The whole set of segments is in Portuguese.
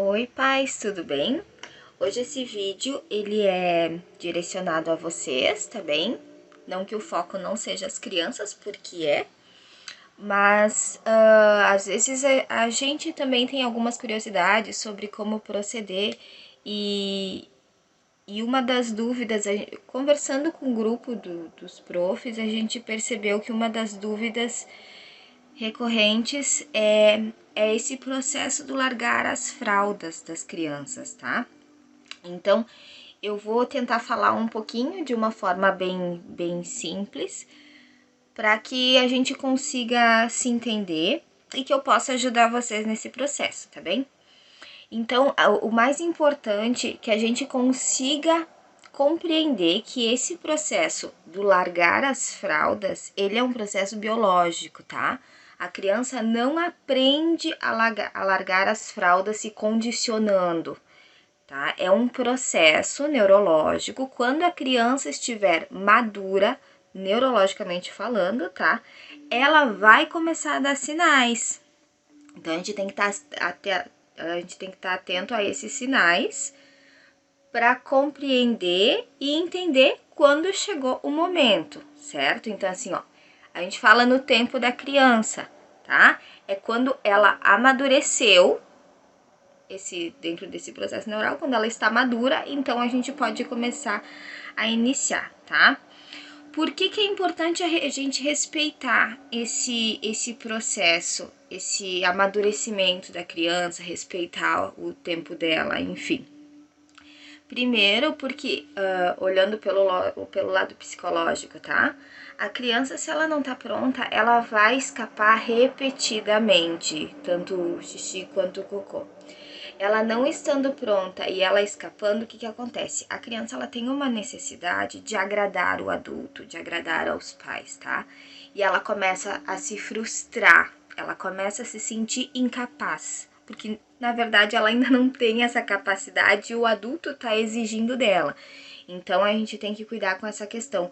Oi, pais, tudo bem? Hoje esse vídeo ele é direcionado a vocês, tá bem? Não que o foco não seja as crianças, porque mas às vezes a gente também tem algumas curiosidades sobre como proceder e, e uma das dúvidas, conversando com o grupo dos profs, a gente percebeu que uma das dúvidas recorrentes é esse processo do largar as fraldas das crianças, tá? Então, eu vou tentar falar um pouquinho de uma forma bem simples, para que a gente consiga se entender e que eu possa ajudar vocês nesse processo, tá bem? Então, o mais importante é que a gente consiga compreender que esse processo do largar as fraldas, ele é um processo biológico, tá? A criança não aprende a largar as fraldas se condicionando, tá? É um processo neurológico. Quando a criança estiver madura, neurologicamente falando, tá? Ela vai começar a dar sinais. Então a gente tem que estar atento a esses sinais para compreender e entender quando chegou o momento, certo? Então assim, ó, a gente fala no tempo da criança, tá? É quando ela amadureceu dentro desse processo neural, quando ela está madura, então a gente pode começar a iniciar, tá? Por que é importante a gente respeitar esse processo, esse amadurecimento da criança, respeitar o tempo dela, enfim? Primeiro, porque olhando pelo lado psicológico, tá? A criança, se ela não tá pronta, ela vai escapar repetidamente, tanto o xixi quanto o cocô. Ela não estando pronta e ela escapando, o que acontece? A criança ela tem uma necessidade de agradar o adulto, de agradar aos pais, tá? E ela começa a se frustrar, ela começa a se sentir incapaz, porque na verdade ela ainda não tem essa capacidade e o adulto tá exigindo dela. Então a gente tem que cuidar com essa questão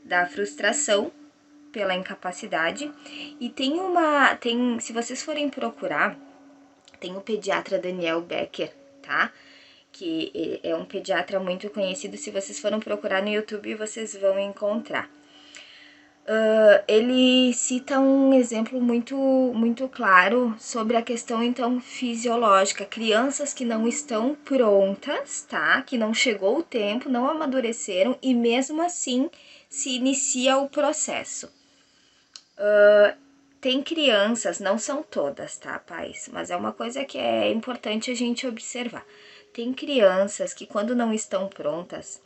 da frustração pela incapacidade. E se vocês forem procurar, tem o pediatra Daniel Becker, tá? Que é um pediatra muito conhecido. Se vocês forem procurar no YouTube, vocês vão encontrar. Ele cita um exemplo muito claro sobre a questão, então, fisiológica. Crianças que não estão prontas, tá? Que não chegou o tempo, não amadureceram e mesmo assim se inicia o processo. Tem crianças, não são todas, tá, pais? Mas é uma coisa que é importante a gente observar. Tem crianças que quando não estão prontas,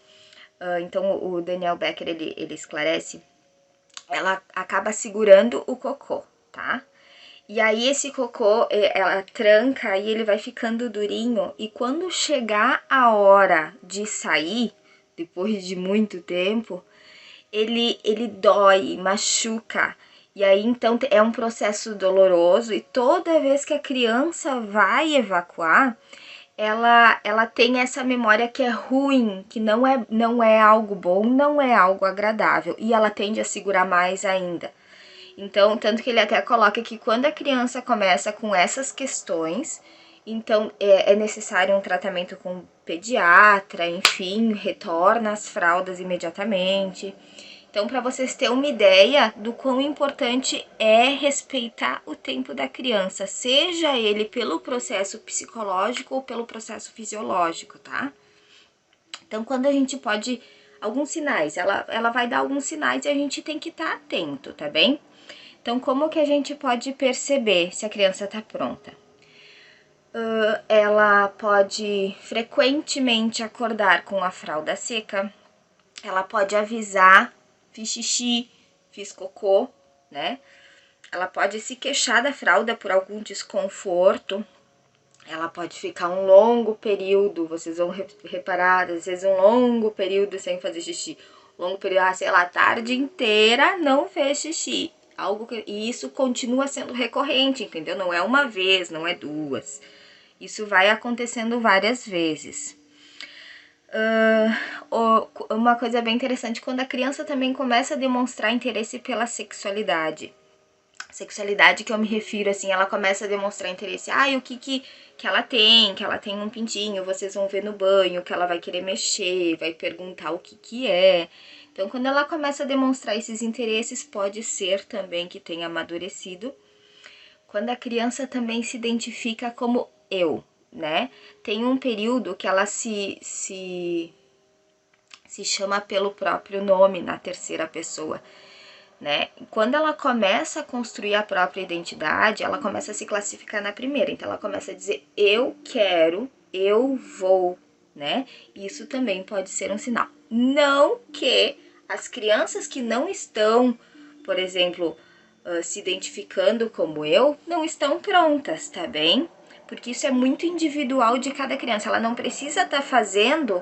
então o Daniel Becker ele esclarece, ela acaba segurando o cocô, tá? E aí esse cocô, ela tranca e ele vai ficando durinho e quando chegar a hora de sair, depois de muito tempo, ele dói, machuca. E aí então é um processo doloroso e toda vez que a criança vai evacuar, ela tem essa memória que é ruim, que não é algo bom, não é algo agradável e ela tende a segurar mais ainda. Então, tanto que ele até coloca que quando a criança começa com essas questões, então é necessário um tratamento com pediatra, enfim, retorna as fraldas imediatamente. Então, para vocês terem uma ideia do quão importante é respeitar o tempo da criança, seja ele pelo processo psicológico ou pelo processo fisiológico, tá? Então, quando a gente pode. Alguns sinais, ela vai dar alguns sinais e a gente tem que estar atento, tá bem? Então, como que a gente pode perceber se a criança tá pronta? Ela pode frequentemente acordar com a fralda seca, ela pode avisar, fiz xixi, fiz cocô, né? Ela pode se queixar da fralda por algum desconforto, ela pode ficar um longo período, vocês vão reparar, às vezes um longo período sem fazer xixi, longo período, sei lá, a tarde inteira não fez xixi. E isso continua sendo recorrente, entendeu? Não é uma vez, não é duas. Isso vai acontecendo várias vezes. Uma coisa bem interessante, quando a criança também começa a demonstrar interesse pela sexualidade. Sexualidade que eu me refiro, assim, ela começa a demonstrar interesse. O que ela tem? Que ela tem um pintinho, vocês vão ver no banho, que ela vai querer mexer, vai perguntar o que é. Então, quando ela começa a demonstrar esses interesses, pode ser também que tenha amadurecido. Quando a criança também se identifica como eu, né? Tem um período que ela se chama pelo próprio nome na terceira pessoa, né? Quando ela começa a construir a própria identidade, ela começa a se classificar na primeira. Então, ela começa a dizer eu quero, eu vou, né? Isso também pode ser um sinal. Não que as crianças que não estão, por exemplo, se identificando como eu, não estão prontas, tá bem? Porque isso é muito individual de cada criança. Ela não precisa estar fazendo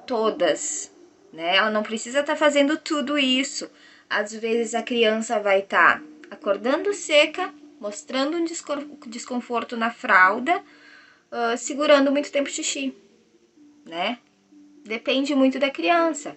todas, né? Ela não precisa estar fazendo tudo isso. Às vezes a criança vai estar acordando seca, mostrando um desconforto na fralda, segurando muito tempo xixi, né? Depende muito da criança.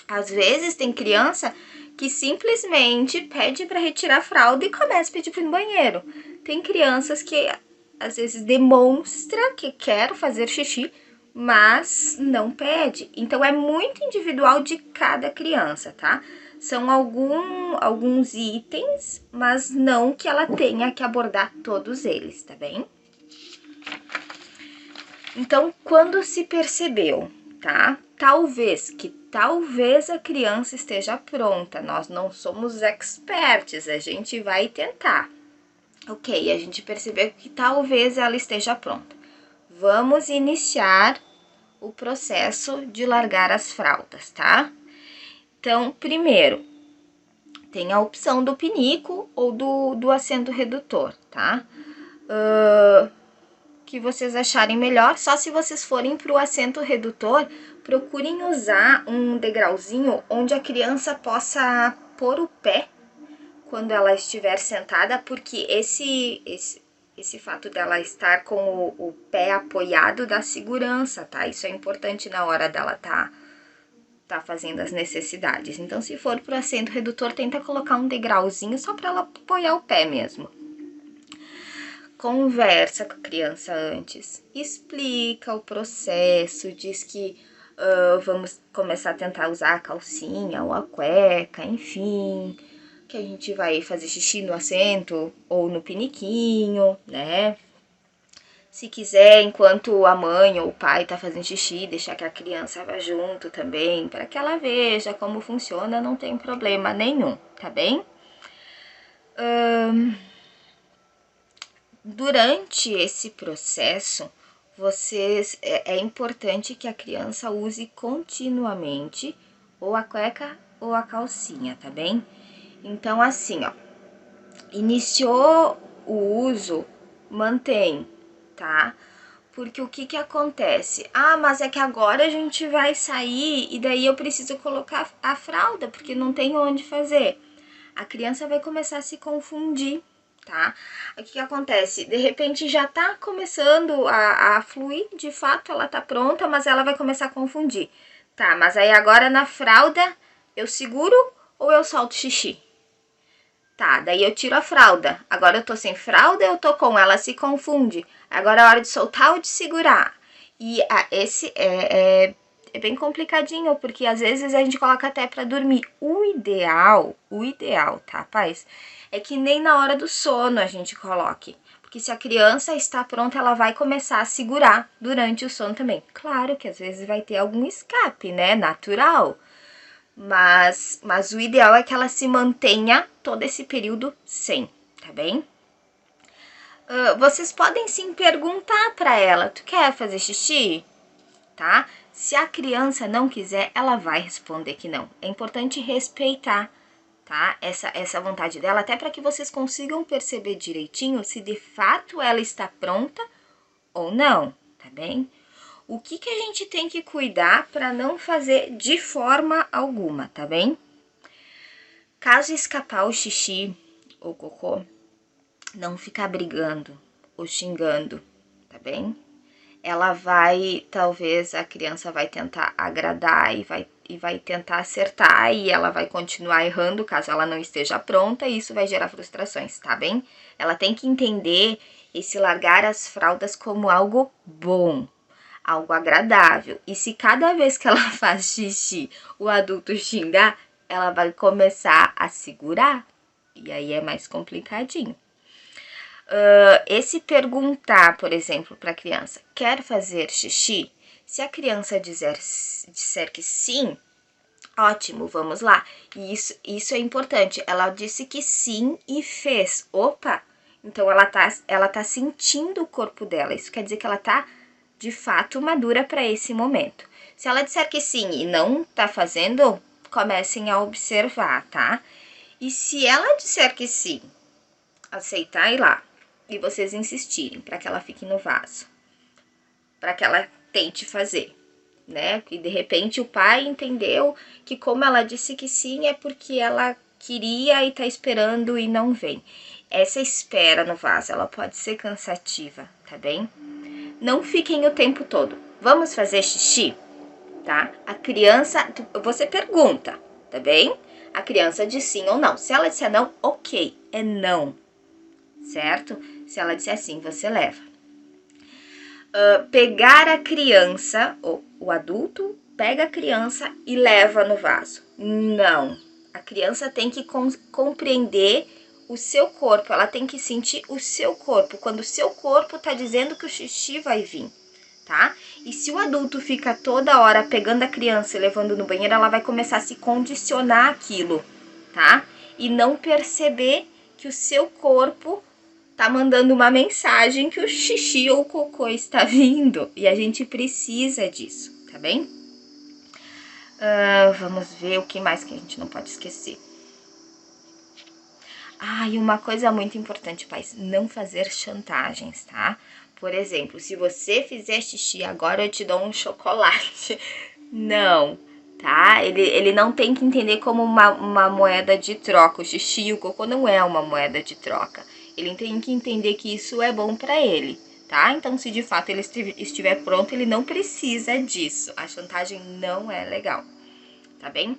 Às vezes tem criança que simplesmente pede para retirar a fralda e começa a pedir para ir no banheiro. Tem crianças que às vezes demonstra que quer fazer xixi, mas não pede. Então é muito individual de cada criança, tá? São alguns itens, mas não que ela tenha que abordar todos eles, tá bem? Então, quando se percebeu, tá? Talvez a criança esteja pronta. Nós não somos experts, a gente vai tentar. Ok, a gente percebeu que talvez ela esteja pronta. Vamos iniciar o processo de largar as fraldas, tá? Então, primeiro, tem a opção do pinico ou do assento redutor, tá? Que vocês acharem melhor. Só se vocês forem para o assento redutor, procurem usar um degrauzinho onde a criança possa pôr o pé quando ela estiver sentada, porque esse fato dela estar com o pé apoiado dá segurança, tá? Isso é importante na hora dela tá fazendo as necessidades. Então, se for pro assento redutor, tenta colocar um degrauzinho só para ela apoiar o pé mesmo. Conversa com a criança antes, explica o processo, diz que vamos começar a tentar usar a calcinha ou a cueca, enfim, que a gente vai fazer xixi no assento ou no piniquinho, né? Se quiser, enquanto a mãe ou o pai tá fazendo xixi, deixar que a criança vá junto também, para que ela veja como funciona, não tem problema nenhum, tá bem? Durante esse processo, é importante que a criança use continuamente ou a cueca ou a calcinha, tá bem? Então, assim, ó, iniciou o uso, mantém, tá? Porque o que acontece? Mas é que agora a gente vai sair e daí eu preciso colocar a fralda, porque não tem onde fazer. A criança vai começar a se confundir, tá? O que acontece? De repente já tá começando a fluir, de fato ela tá pronta, mas ela vai começar a confundir. Tá, mas aí agora na fralda eu seguro ou eu solto xixi? Tá, daí eu tiro a fralda. Agora eu tô sem fralda, eu tô com, ela se confunde. Agora é hora de soltar ou de segurar. E esse é bem complicadinho, porque às vezes a gente coloca até pra dormir. O ideal, tá, pais? É que nem na hora do sono a gente coloque. Porque se a criança está pronta, ela vai começar a segurar durante o sono também. Claro que às vezes vai ter algum escape, né? Natural. Mas o ideal é que ela se mantenha todo esse período sem, tá bem? Vocês podem sim perguntar para ela, tu quer fazer xixi? Tá? Se a criança não quiser, ela vai responder que não. É importante respeitar, tá? Essa vontade dela, até para que vocês consigam perceber direitinho se de fato ela está pronta ou não, tá bem? O que a gente tem que cuidar para não fazer de forma alguma, tá bem? Caso escapar o xixi ou cocô, não ficar brigando ou xingando, tá bem? Talvez a criança vai tentar agradar e vai e vai tentar acertar e ela vai continuar errando caso ela não esteja pronta e isso vai gerar frustrações, tá bem? Ela tem que entender esse largar as fraldas como algo bom, algo agradável. E se cada vez que ela faz xixi o adulto xingar, ela vai começar a segurar. E aí é mais complicadinho. Esse perguntar, por exemplo, para a criança, quer fazer xixi? Se a criança disser que sim, ótimo, vamos lá. E isso é importante. Ela disse que sim e fez. Opa! Então ela tá sentindo o corpo dela. Isso quer dizer que ela tá de fato madura para esse momento. Se ela disser que sim e não tá fazendo, comecem a observar, tá? E se ela disser que sim, aceitar ir lá e vocês insistirem para que ela fique no vaso, para que ela tente fazer, né? Que de repente o pai entendeu que como ela disse que sim é porque ela queria e tá esperando e não vem. Essa espera no vaso, ela pode ser cansativa, tá bem? Não fiquem o tempo todo. Vamos fazer xixi? Tá? A criança, você pergunta, tá bem? A criança diz sim ou não. Se ela disser não, ok, é não, certo? Se ela disser sim, você leva. Pegar a criança, ou o adulto pega a criança e leva no vaso. Não. A criança tem que compreender o seu corpo, ela tem que sentir o seu corpo, quando o seu corpo tá dizendo que o xixi vai vir, tá? E se o adulto fica toda hora pegando a criança e levando no banheiro, ela vai começar a se condicionar aquilo, tá? E não perceber que o seu corpo tá mandando uma mensagem que o xixi ou o cocô está vindo. E a gente precisa disso, tá bem? Vamos ver o que mais que a gente não pode esquecer. E uma coisa muito importante, pais, não fazer chantagens, tá? Por exemplo, se você fizer xixi, agora eu te dou um chocolate. Não, tá? Ele não tem que entender como uma moeda de troca. O xixi e o cocô não é uma moeda de troca. Ele tem que entender que isso é bom pra ele, tá? Então, se de fato ele estiver pronto, ele não precisa disso. A chantagem não é legal, tá bem?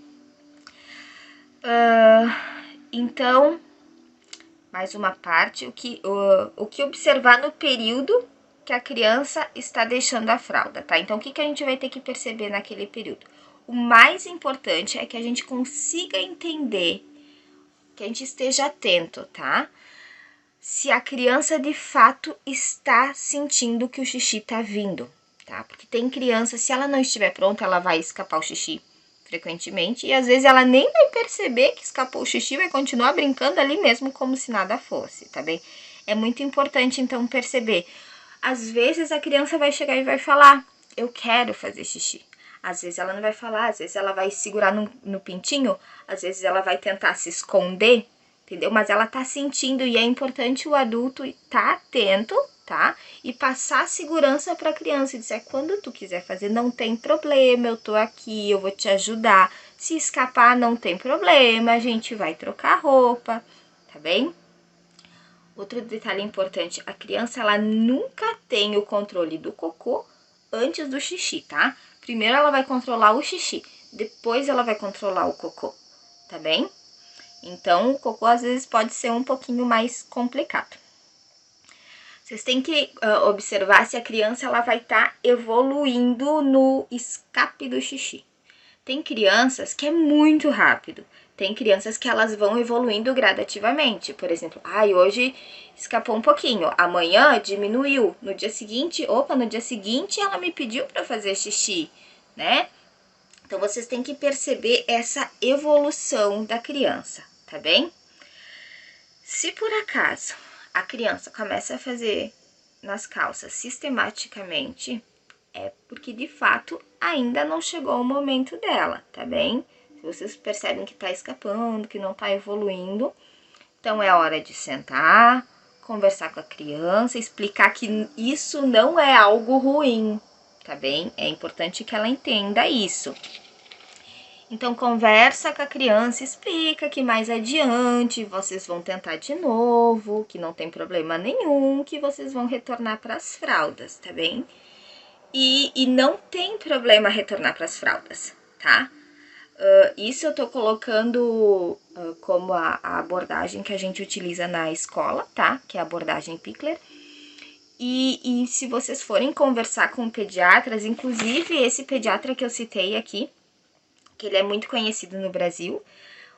Então, mais uma parte, o que observar no período que a criança está deixando a fralda, tá? Então, o que a gente vai ter que perceber naquele período? O mais importante é que a gente consiga entender, que a gente esteja atento, tá? Se a criança de fato está sentindo que o xixi tá vindo, tá? Porque tem criança, se ela não estiver pronta, ela vai escapar o xixi frequentemente e às vezes ela nem vai perceber que escapou o xixi, vai continuar brincando ali mesmo como se nada fosse, tá bem? É muito importante então perceber. Às vezes a criança vai chegar e vai falar, eu quero fazer xixi. Às vezes ela não vai falar, às vezes ela vai segurar no pintinho, às vezes ela vai tentar se esconder, entendeu? Mas ela tá sentindo e é importante o adulto estar atento, tá? E passar segurança para a criança e dizer, quando tu quiser fazer, não tem problema, eu tô aqui, eu vou te ajudar. Se escapar, não tem problema, a gente vai trocar roupa, tá bem? Outro detalhe importante, a criança, ela nunca tem o controle do cocô antes do xixi, tá? Primeiro ela vai controlar o xixi, depois ela vai controlar o cocô, tá bem? Então, o cocô às vezes pode ser um pouquinho mais complicado. Vocês têm que observar se a criança ela vai estar evoluindo no escape do xixi. Tem crianças que é muito rápido. Tem crianças que elas vão evoluindo gradativamente. Por exemplo, hoje escapou um pouquinho, amanhã diminuiu. No dia seguinte, ela me pediu para fazer xixi, né? Então, vocês têm que perceber essa evolução da criança, tá bem? Se por acaso a criança começa a fazer nas calças sistematicamente, é porque de fato ainda não chegou o momento dela, tá bem? Se vocês percebem que tá escapando, que não tá evoluindo, então é hora de sentar, conversar com a criança, explicar que isso não é algo ruim, tá bem? É importante que ela entenda isso. Então, conversa com a criança, explica que mais adiante vocês vão tentar de novo, que não tem problema nenhum, que vocês vão retornar para as fraldas, tá bem? E não tem problema retornar para as fraldas, tá? Isso eu tô colocando como a abordagem que a gente utiliza na escola, tá? Que é a abordagem Pickler. E se vocês forem conversar com pediatras, inclusive esse pediatra que eu citei aqui, que ele é muito conhecido no Brasil,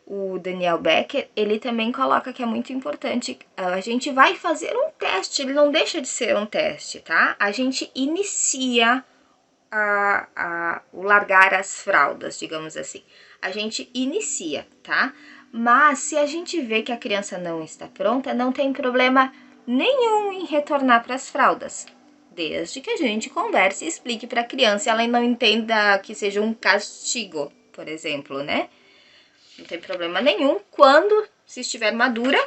o Daniel Becker, ele também coloca que é muito importante, a gente vai fazer um teste, ele não deixa de ser um teste, tá? A gente inicia o largar as fraldas, digamos assim. A gente inicia, tá? Mas se a gente vê que a criança não está pronta, não tem problema nenhum em retornar para as fraldas. Desde que a gente converse e explique para a criança e ela não entenda que seja um castigo, por exemplo, né? Não tem problema nenhum. Quando se estiver madura,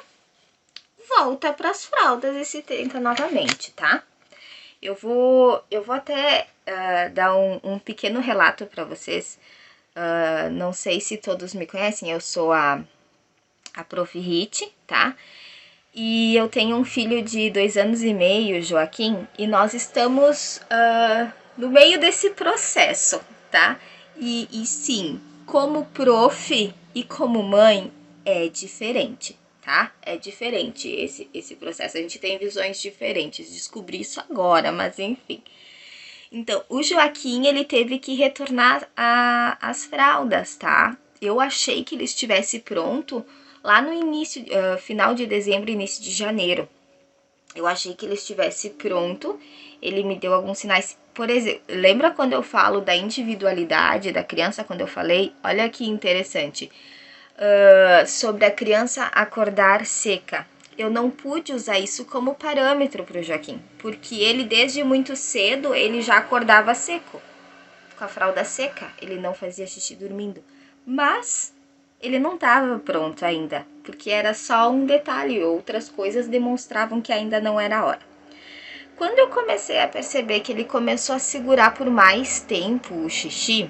volta para as fraldas e se tenta novamente, tá? Eu vou até dar um pequeno relato para vocês. Não sei se todos me conhecem, eu sou a Prof. Rit, tá? E eu tenho um filho de 2 anos e meio, Joaquim, e nós estamos no meio desse processo, tá? E sim, como prof e como mãe é diferente, tá? É diferente esse processo. A gente tem visões diferentes. Descobri isso agora, mas enfim. Então, o Joaquim, ele teve que retornar às fraldas, tá? Eu achei que ele estivesse pronto lá no início, final de dezembro, início de janeiro. Eu achei que ele estivesse pronto, ele me deu alguns sinais. Por exemplo, lembra quando eu falo da individualidade da criança, quando eu falei? Olha que interessante. Sobre a criança acordar seca. Eu não pude usar isso como parâmetro para o Joaquim, porque ele desde muito cedo ele já acordava seco, com a fralda seca, ele não fazia xixi dormindo. Mas ele não estava pronto ainda, porque era só um detalhe, outras coisas demonstravam que ainda não era a hora. Quando eu comecei a perceber que ele começou a segurar por mais tempo o xixi,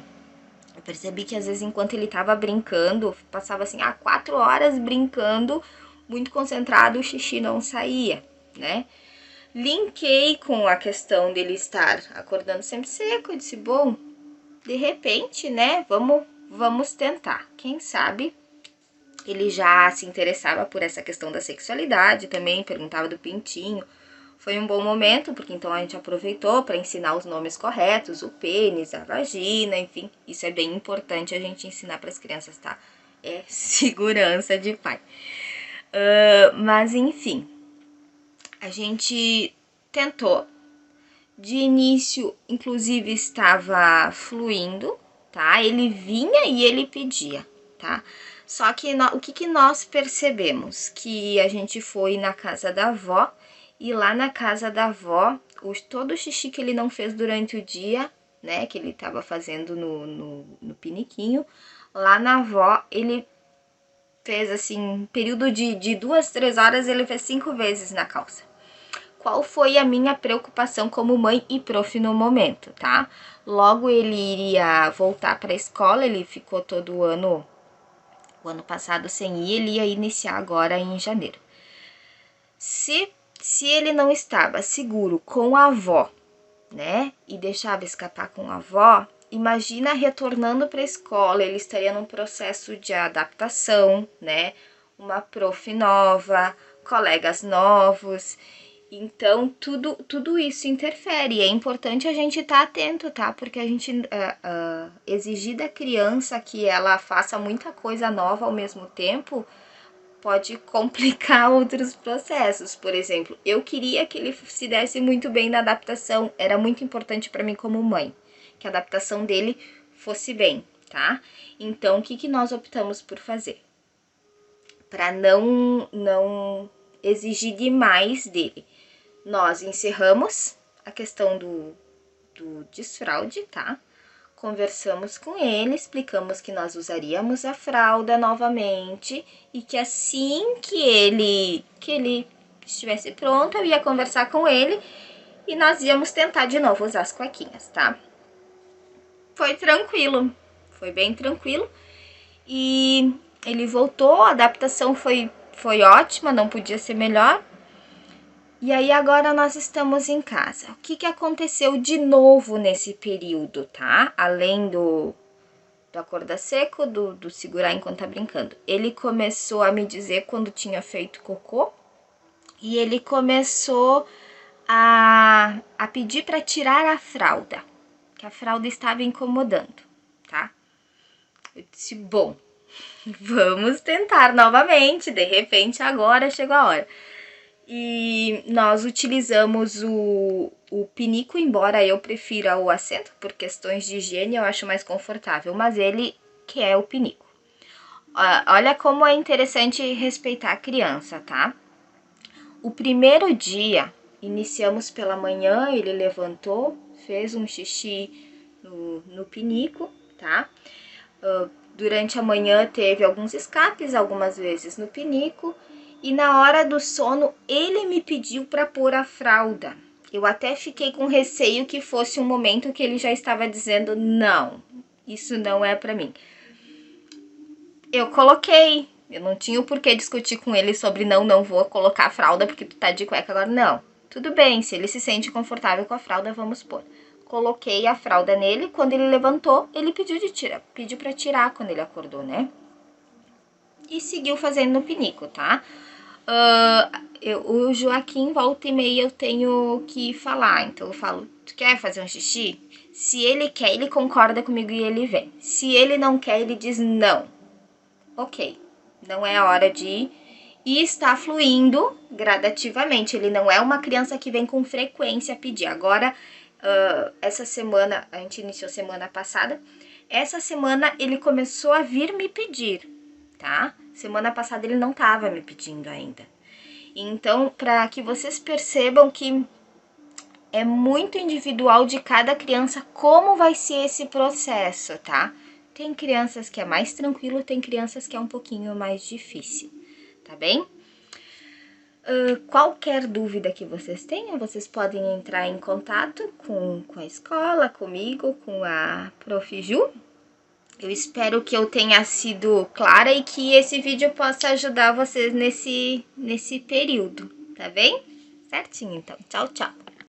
eu percebi que às vezes enquanto ele estava brincando, passava assim, 4 horas brincando, muito concentrado, o xixi não saía, né? Linkei com a questão dele estar acordando sempre seco, eu disse, bom, de repente, né, vamos tentar. Quem sabe ele já se interessava por essa questão da sexualidade também, perguntava do pintinho. Foi um bom momento, porque então a gente aproveitou para ensinar os nomes corretos, o pênis, a vagina, enfim. Isso é bem importante a gente ensinar para as crianças, tá? É segurança de pai. Mas enfim, a gente tentou. De início, inclusive, estava fluindo, tá? Ele vinha e ele pedia, tá? Só que o que nós percebemos? Que a gente foi na casa da avó e lá na casa da avó, todo o xixi que ele não fez durante o dia, né? Que ele estava fazendo no piniquinho, lá na avó ele fez assim, período de 2, 3 horas, ele fez 5 vezes na calça. Qual foi a minha preocupação como mãe e prof no momento, tá? Logo ele iria voltar para a escola, ele ficou todo o ano passado sem ir, ele ia iniciar agora em janeiro. Se ele não estava seguro com a avó, né, e deixava escapar com a avó, imagina retornando para a escola, ele estaria num processo de adaptação, né, uma prof nova, colegas novos. Então, tudo isso interfere. É importante a gente estar atento, tá? Porque a gente exigir da criança que ela faça muita coisa nova ao mesmo tempo pode complicar outros processos. Por exemplo, eu queria que ele se desse muito bem na adaptação. Era muito importante para mim como mãe, que a adaptação dele fosse bem, tá? Então, o que nós optamos por fazer? Para não exigir demais dele. Nós encerramos a questão do desfraude, tá? Conversamos com ele, explicamos que nós usaríamos a fralda novamente e que assim que ele estivesse pronto, eu ia conversar com ele e nós íamos tentar de novo usar as cuequinhas, tá? Foi tranquilo, foi bem tranquilo e ele voltou, a adaptação foi ótima, não podia ser melhor. E aí agora nós estamos em casa. O que aconteceu de novo nesse período, tá? Além acordar seco, do segurar enquanto tá brincando. Ele começou a me dizer quando tinha feito cocô e ele começou a pedir para tirar a fralda, que a fralda estava incomodando, tá? Eu disse, bom, vamos tentar novamente, de repente agora chegou a hora. E nós utilizamos o pinico, embora eu prefira o assento, por questões de higiene eu acho mais confortável, mas ele quer o pinico. Olha como é interessante respeitar a criança, tá? O primeiro dia, iniciamos pela manhã, ele levantou, fez um xixi no pinico, tá? Durante a manhã teve alguns escapes, algumas vezes no pinico, e na hora do sono ele me pediu para pôr a fralda. Eu até fiquei com receio que fosse um momento que ele já estava dizendo, não, isso não é para mim. Eu coloquei, eu não tinha o porquê discutir com ele sobre não vou colocar a fralda porque tu tá de cueca agora, não. Tudo bem, se ele se sente confortável com a fralda, vamos pôr. Coloquei a fralda nele, quando ele levantou, ele pediu pra tirar quando ele acordou, né? E seguiu fazendo no pinico, tá? O Joaquim, volta e meia, eu tenho que falar. Então eu falo, tu quer fazer um xixi? Se ele quer, ele concorda comigo e ele vem. Se ele não quer, ele diz não. Ok, não é hora de ir. E está fluindo gradativamente. Ele não é uma criança que vem com frequência pedir. Agora, essa semana, a gente iniciou semana passada. Essa semana ele começou a vir me pedir, tá? Semana passada ele não estava me pedindo ainda. Então, para que vocês percebam que é muito individual de cada criança como vai ser esse processo, tá? Tem crianças que é mais tranquilo, tem crianças que é um pouquinho mais difícil, tá bem? Qualquer dúvida que vocês tenham, vocês podem entrar em contato com a escola, comigo, com a Prof. Ju. Eu espero que eu tenha sido clara e que esse vídeo possa ajudar vocês nesse período, tá bem? Certinho, então. Tchau, tchau.